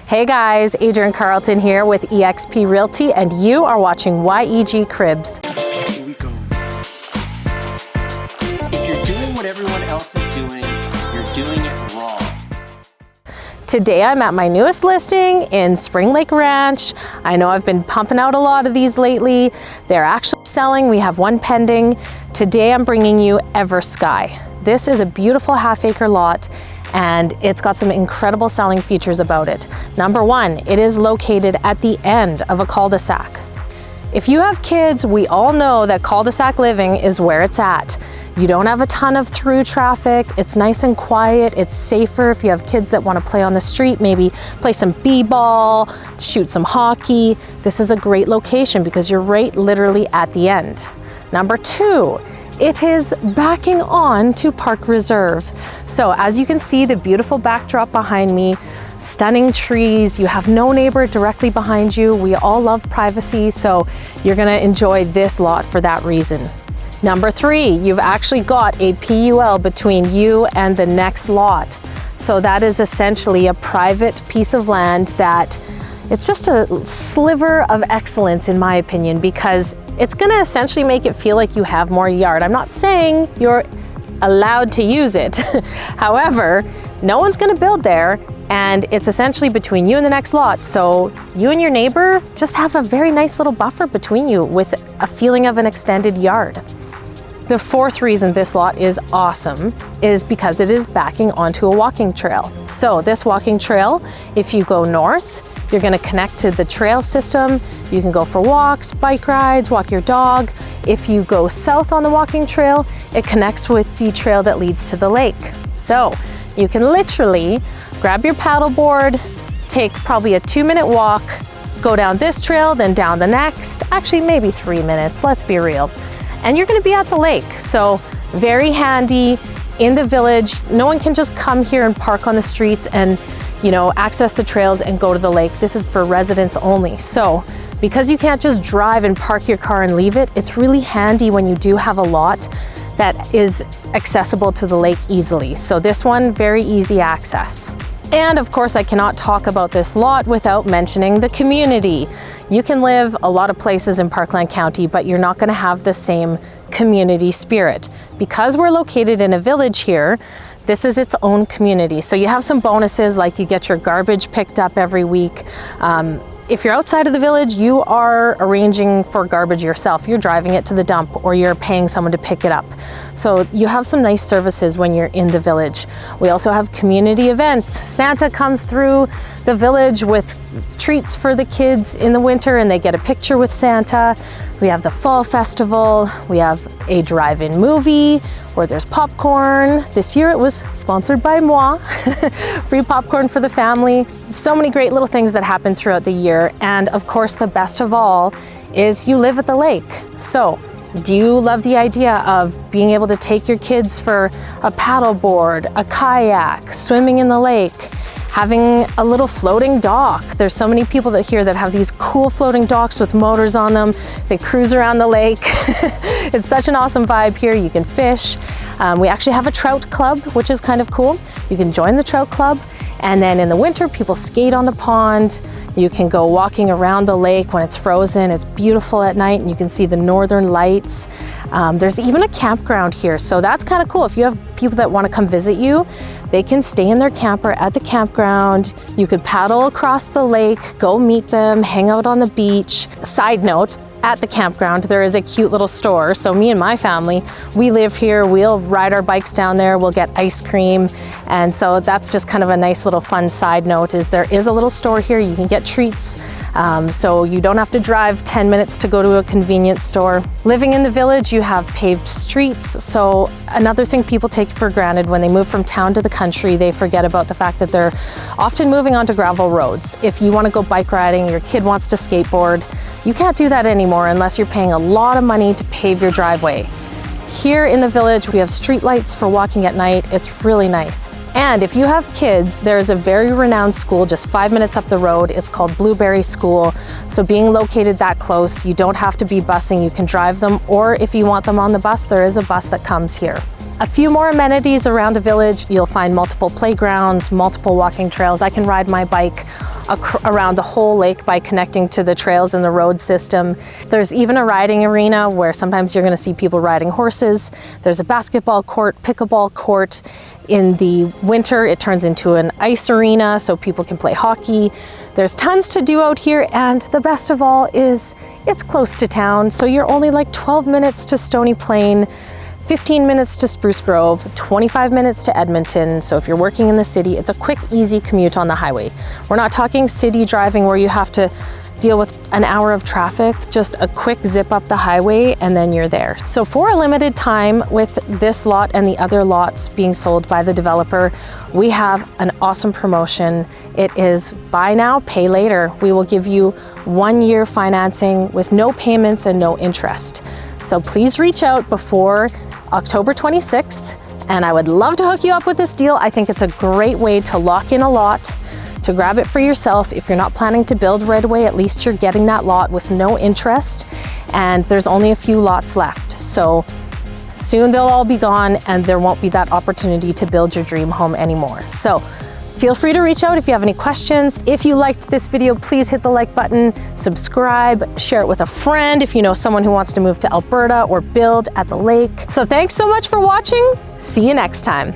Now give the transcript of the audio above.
Hey guys, Adrienne Carlton here with eXp Realty, and you are watching YEG Cribs. Here we go. If you're doing what everyone else is doing, you're doing it wrong. Today I'm at my newest listing in Spring Lake Ranch. I know I've been pumping out a lot of these lately. They're actually selling. We have one pending. Today I'm bringing you Eversky. This is a beautiful half-acre lot, and it's got some incredible selling features about it. Number one, it is located at the end of a cul-de-sac. If you have kids, we all know that cul-de-sac living is where it's at. You don't have a ton of through traffic. It's nice and quiet. It's safer if you have kids that want to play on the street, maybe play some b-ball, shoot some hockey. This is a great location because you're right literally at the end. Number two, it is backing on to Park Reserve. So as you can see, the beautiful backdrop behind me, stunning trees, you have no neighbor directly behind you. We all love privacy, so you're gonna enjoy this lot for that reason. Number three, you've actually got a PUL between you and the next lot. So that is essentially a private piece of land that it's just a sliver of excellence in my opinion, because it's gonna essentially make it feel like you have more yard. I'm not saying you're allowed to use it. However, no one's gonna build there, and it's essentially between you and the next lot. So you and your neighbor just have a very nice little buffer between you with a feeling of an extended yard. The fourth reason this lot is awesome is because it is backing onto a walking trail. So this walking trail, if you go north, you're gonna connect to the trail system. You can go for walks, bike rides, walk your dog. If you go south on the walking trail, it connects with the trail that leads to the lake. So you can literally grab your paddleboard, take probably a 2-minute walk, go down this trail, then down the next, actually maybe 3 minutes, let's be real. And you're gonna be at the lake. So very handy in the village. No one can just come here and park on the streets and access the trails and go to the lake. This is for residents only. So because you can't just drive and park your car and leave it, it's really handy when you do have a lot that is accessible to the lake easily. So this one, very easy access. And of course, I cannot talk about this lot without mentioning the community. You can live a lot of places in Parkland County, but you're not gonna have the same community spirit. Because we're located in a village here, this is its own community. So you have some bonuses, like you get your garbage picked up every week. If you're outside of the village, you are arranging for garbage yourself. You're driving it to the dump, or you're paying someone to pick it up. So you have some nice services when you're in the village. We also have community events. Santa comes through the village with treats for the kids in the winter, and they get a picture with Santa. We have the fall festival. We have a drive-in movie where there's popcorn. This year it was sponsored by moi. Free popcorn for the family. So many great little things that happen throughout the year. And of course, the best of all is you live at the lake. So do you love the idea of being able to take your kids for a paddleboard, a kayak, swimming in the lake, having a little floating dock? There's so many people that here that have these cool floating docks with motors on them. They cruise around the lake. It's such an awesome vibe here. You can fish. We actually have a trout club, which is kind of cool. You can join the trout club. And then in the winter, people skate on the pond. You can go walking around the lake when it's frozen. It's beautiful at night, and you can see the northern lights. There's even a campground here, so that's kind of cool. If you have people that want to come visit you, they can stay in their camper at the campground. You could paddle across the lake, go meet them, hang out on the beach. Side note, at the campground, there is a cute little store. So me and my family, we live here. We'll ride our bikes down there. We'll get ice cream. And so that's just kind of a nice little fun side note, is there is a little store here. You can get treats. So you don't have to drive 10 minutes to go to a convenience store. Living in the village, you have paved streets. So another thing people take for granted when they move from town to the country, they forget about the fact that they're often moving onto gravel roads. If you want to go bike riding, your kid wants to skateboard, you can't do that anymore unless you're paying a lot of money to pave your driveway. Here in the village, we have street lights for walking at night. It's really nice. And if you have kids, there's a very renowned school just 5 minutes up the road. It's called Blueberry School. So being located that close, you don't have to be busing. You can drive them, or if you want them on the bus, there is a bus that comes here. A few more amenities around the village. You'll find multiple playgrounds, multiple walking trails. I can ride my bike around the whole lake by connecting to the trails and the road system. There's even a riding arena where sometimes you're going to see people riding horses. There's a basketball court, pickleball court. In the winter, it turns into an ice arena so people can play hockey. There's tons to do out here, and the best of all is it's close to town, so you're only like 12 minutes to Stony Plain, 15 minutes to Spruce Grove, 25 minutes to Edmonton. So if you're working in the city, it's a quick, easy commute on the highway. We're not talking city driving where you have to deal with an hour of traffic, just a quick zip up the highway and then you're there. So for a limited time with this lot and the other lots being sold by the developer, we have an awesome promotion. It is buy now, pay later. We will give you 1 year financing with no payments and no interest. So please reach out before October 26th, and I would love to hook you up with this deal. I think it's a great way to lock in a lot, to grab it for yourself. If you're not planning to build right away, at least you're getting that lot with no interest, and there's only a few lots left. So soon they'll all be gone and there won't be that opportunity to build your dream home anymore. So feel free to reach out if you have any questions. If you liked this video, please hit the like button, subscribe, share it with a friend if you know someone who wants to move to Alberta or build at the lake. So thanks so much for watching. See you next time.